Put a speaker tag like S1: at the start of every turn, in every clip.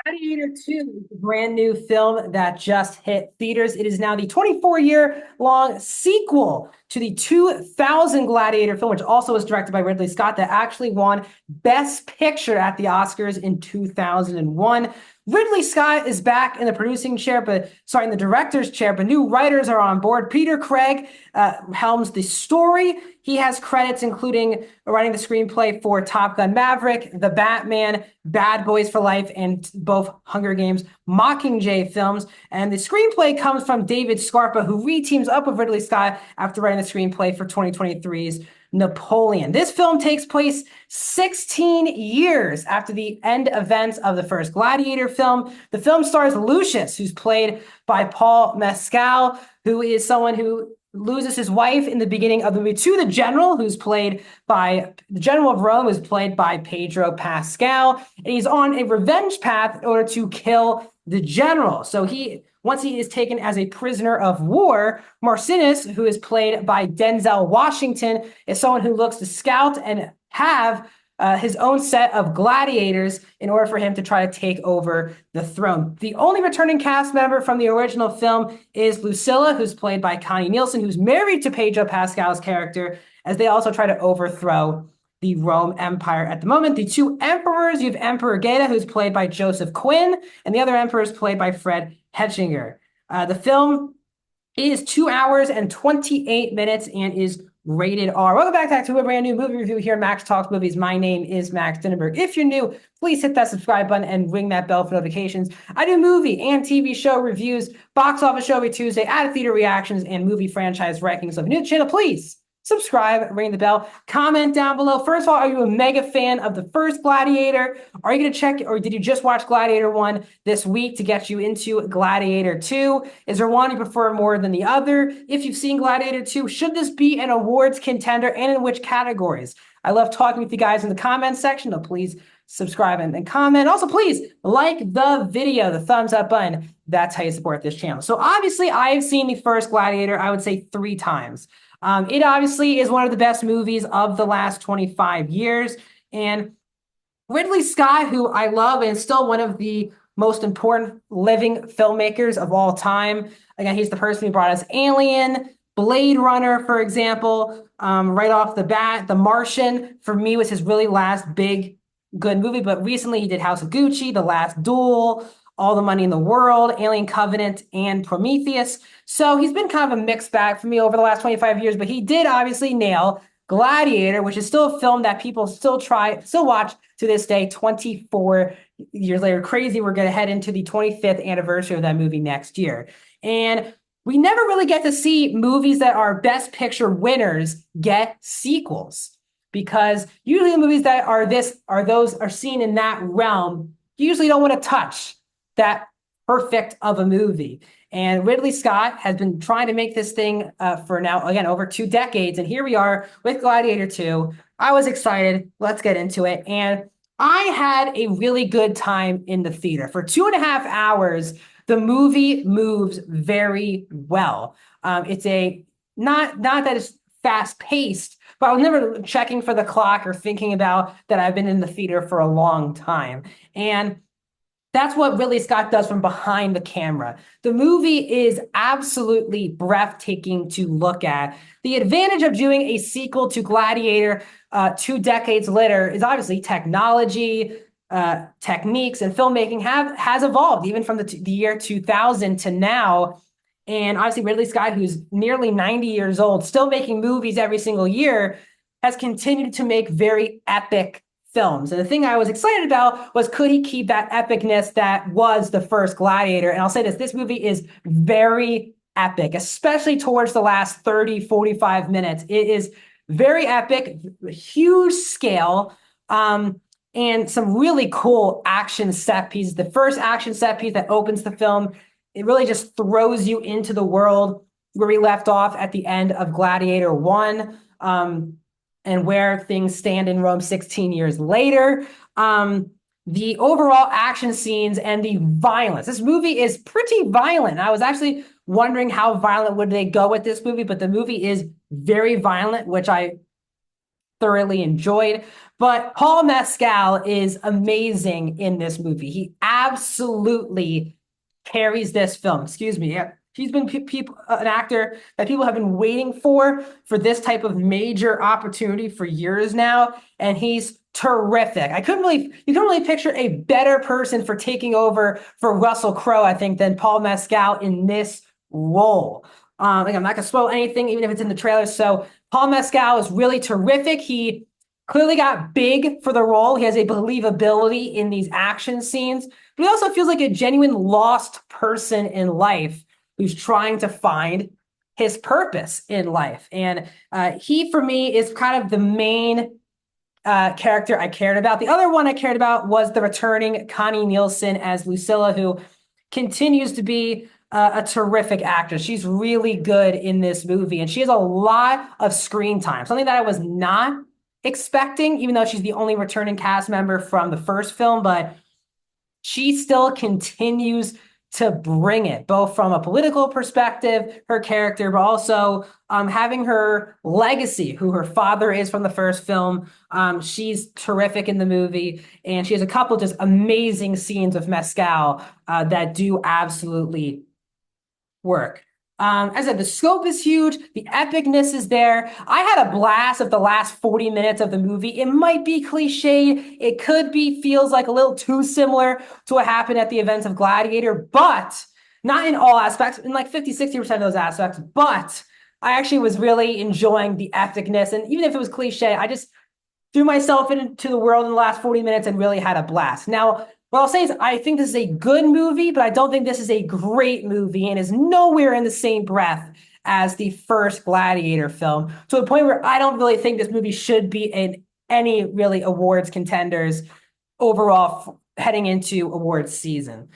S1: Gladiator II, a brand new film that just hit theaters. It is now the 24-year-long sequel to the 2000 Gladiator film, which also was directed by Ridley Scott, that actually won Best Picture at the Oscars in 2001. Ridley Scott is back in the producing chair, in the director's chair, but new writers are on board. Peter Craig helms the story. He has credits including writing the screenplay for Top Gun Maverick, The Batman, Bad Boys for Life, and both Hunger Games Mockingjay films. And the screenplay comes from David Scarpa, who re-teams up with Ridley Scott after writing the screenplay for 2023's Napoleon. This film takes place 16 years after the end events of the first Gladiator film. The film stars Lucius, who's played by Paul Mescal, who is someone who loses his wife in the beginning of the movie to the general, who's played by the general of Rome, who's played by Pedro Pascal, and he's on a revenge path in order to kill the general. So once he is taken as a prisoner of war, Marcinus, who is played by Denzel Washington, is someone who looks to scout and have his own set of gladiators in order for him to try to take over the throne. The only returning cast member from the original film is Lucilla, who's played by Connie Nielsen, who's married to Pedro Pascal's character, as they also try to overthrow the Rome Empire at the moment. The two emperors, you have Emperor Geta, who's played by Joseph Quinn, and the other emperor is played by Fred Hetchinger. The film is 2 hours and 28 minutes and is rated R. Welcome back to a brand new movie review here at Max Talks Movies. My name is Max Dinenberg. If you're new, please hit that subscribe button and ring that bell for notifications. I do movie and TV show reviews, box office show every Tuesday, out of theater reactions, and movie franchise rankings. So if you're new to the channel, please subscribe, ring the bell, comment down below. First of all, are you a mega fan of the first Gladiator? Are you going to check, or did you just watch Gladiator 1 this week to get you into Gladiator 2? Is there one you prefer more than the other? If you've seen Gladiator 2, should this be an awards contender, and in which categories? I love talking with you guys in the comments section, so please subscribe and comment. Also, please like the video, the thumbs up button. That's how you support this channel. So obviously, I have seen the first Gladiator, I would say 3 times. It obviously is one of the best movies of the last 25 years. And Ridley Scott, who I love and is still one of the most important living filmmakers of all time. Again, he's the person who brought us Alien, Blade Runner, for example. Right off the bat, The Martian, for me, was his really last big, good movie. But recently he did House of Gucci, The Last Duel, All the Money in the World, Alien Covenant, and Prometheus. So he's been kind of a mixed bag for me over the last 25 years, but he did obviously nail Gladiator, which is still a film that people still watch to this day, 24 years later. Crazy, we're going to head into the 25th anniversary of that movie next year. And we never really get to see movies that are Best Picture winners get sequels, because usually the movies that are seen in that realm usually don't want to touch that perfect of a movie. And Ridley Scott has been trying to make this thing for now, again, over 2 decades. And here we are with Gladiator 2. I was excited. Let's get into it. And I had a really good time in the theater. For 2.5 hours, the movie moves very well. It's not that it's fast paced, but I was never checking for the clock or thinking about that I've been in the theater for a long time. And that's what Ridley Scott does from behind the camera. The movie is absolutely breathtaking to look at. The advantage of doing a sequel to Gladiator 2 decades later is obviously technology, techniques, and filmmaking has evolved even from the year 2000 to now. And obviously Ridley Scott, who's nearly 90 years old, still making movies every single year, has continued to make very epic films. And the thing I was excited about was, could he keep that epicness that was the first Gladiator? And I'll say this movie is very epic, especially towards the last 30, 45 minutes. It is very epic, huge scale, and some really cool action set pieces. The first action set piece that opens the film, it really just throws you into the world where we left off at the end of Gladiator 1. And where things stand in Rome 16 years later. The overall action scenes and the violence. This movie is pretty violent. I was actually wondering how violent would they go with this movie, but the movie is very violent, which I thoroughly enjoyed. But Paul Mescal is amazing in this movie. He absolutely carries this film. Excuse me. Yeah. He's been an actor that people have been waiting for this type of major opportunity for years now, and he's terrific. You couldn't really picture a better person for taking over for Russell Crowe, I think, than Paul Mescal in this role. Like I'm not gonna spoil anything, even if it's in the trailer. So Paul Mescal is really terrific. He clearly got big for the role. He has a believability in these action scenes, but he also feels like a genuine lost person in life who's trying to find his purpose in life. And he, for me, is kind of the main character I cared about. The other one I cared about was the returning Connie Nielsen as Lucilla, who continues to be a terrific actress. She's really good in this movie, and she has a lot of screen time, something that I was not expecting, even though she's the only returning cast member from the first film, but she still continues to bring it, both from a political perspective, her character, but also having her legacy, who her father is from the first film. She's terrific in the movie, and she has a couple just amazing scenes with Mescal that do absolutely work. As I said, the scope is huge. The epicness is there. I had a blast of the last 40 minutes of the movie. It might be cliche. It could be, feels like a little too similar to what happened at the events of Gladiator, but not in all aspects, in like 50-60% of those aspects. But I actually was really enjoying the epicness. And even if it was cliche, I just threw myself into the world in the last 40 minutes and really had a blast. Now, what I'll say is I think this is a good movie, but I don't think this is a great movie and is nowhere in the same breath as the first Gladiator film, to a point where I don't really think this movie should be in any really awards contenders overall heading into awards season.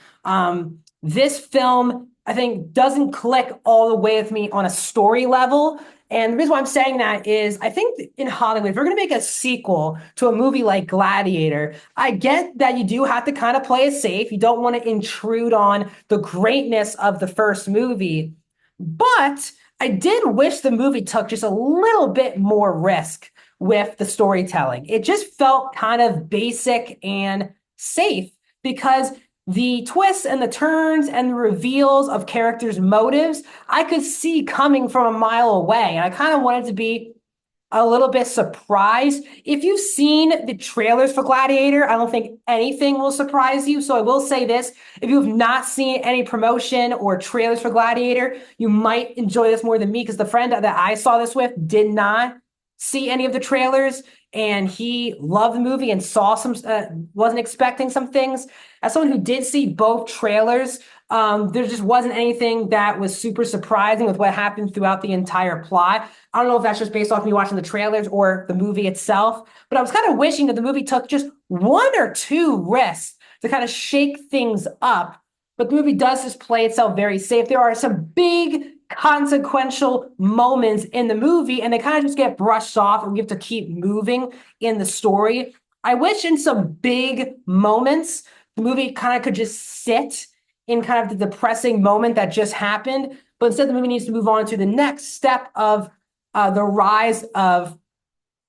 S1: This film, I think, doesn't click all the way with me on a story level. And the reason why I'm saying that is I think in Hollywood, if we're going to make a sequel to a movie like Gladiator, I get that you do have to kind of play it safe. You don't want to intrude on the greatness of the first movie. But I did wish the movie took just a little bit more risk with the storytelling. It just felt kind of basic and safe because the twists and the turns and the reveals of characters' motives, I could see coming from a mile away. And I kind of wanted to be a little bit surprised. If you've seen the trailers for Gladiator, I don't think anything will surprise you. So I will say this, if you have not seen any promotion or trailers for Gladiator, you might enjoy this more than me, because the friend that I saw this with did not see any of the trailers, and he loved the movie and saw some, wasn't expecting some things. As someone who did see both trailers, there just wasn't anything that was super surprising with what happened throughout the entire plot. I don't know if that's just based off me watching the trailers or the movie itself, but I was kind of wishing that the movie took just one or two risks to kind of shake things up. But the movie does just play itself very safe. There are some big consequential moments in the movie, and they kind of just get brushed off, and we have to keep moving in the story. I wish in some big moments, the movie kind of could just sit in kind of the depressing moment that just happened, but instead the movie needs to move on to the next step of the rise of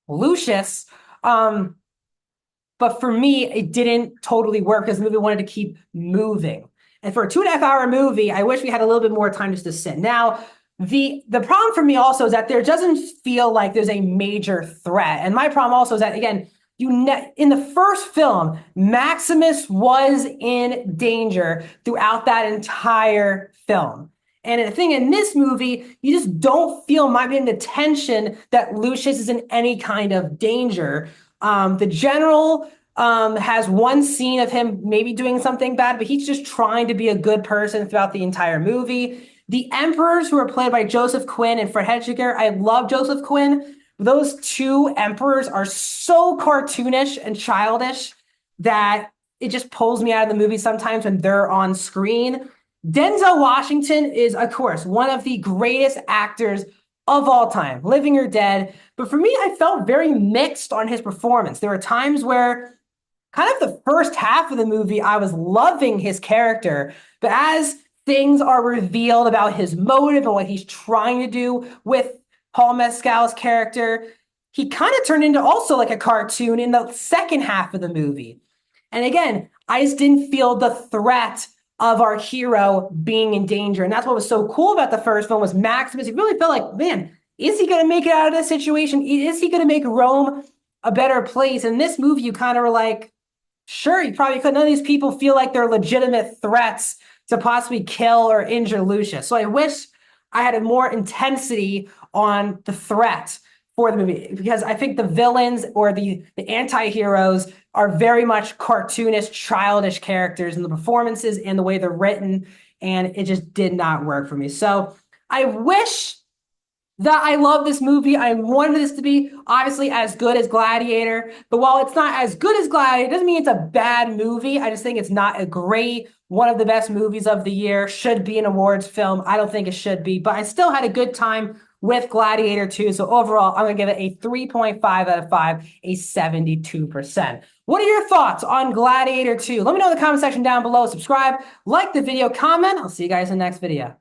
S1: Lucius. But for me, it didn't totally work because the movie wanted to keep moving. And for a 2.5-hour movie, I wish we had a little bit more time just to sit. Now, the problem for me also is that there doesn't feel like there's a major threat. And my problem also is that, again, in the first film, Maximus was in danger throughout that entire film. And the thing in this movie, you just don't feel the tension that Lucius is in any kind of danger. The general has one scene of him maybe doing something bad, but he's just trying to be a good person throughout the entire movie. The emperors, who are played by Joseph Quinn and Fred Hedgiger, I love Joseph Quinn. Those two emperors are so cartoonish and childish that it just pulls me out of the movie sometimes when they're on screen. Denzel Washington is, of course, one of the greatest actors of all time, living or dead. But for me, I felt very mixed on his performance. There were times where kind of the first half of the movie, I was loving his character. But as things are revealed about his motive and what he's trying to do with Paul Mescal's character, he kind of turned into also like a cartoon in the second half of the movie. And again, I just didn't feel the threat of our hero being in danger. And that's what was so cool about the first film was Maximus. He really felt like, man, is he going to make it out of this situation? Is he going to make Rome a better place? In this movie, you kind of were like, sure, you probably could. None of these people feel like they're legitimate threats to possibly kill or injure Lucius. So I wish I had a more intensity on the threat for the movie, because I think the villains or the anti-heroes are very much cartoonish, childish characters in the performances and the way they're written, and it just did not work for me. So I wish that I love this movie. I wanted this to be obviously as good as Gladiator, but while it's not as good as Gladiator, it doesn't mean it's a bad movie. I just think it's not a great, one of the best movies of the year. Should be an awards film. I don't think it should be, but I still had a good time with Gladiator 2. So overall, I'm going to give it a 3.5 out of 5, a 72%. What are your thoughts on Gladiator 2? Let me know in the comment section down below. Subscribe, like the video, comment. I'll see you guys in the next video.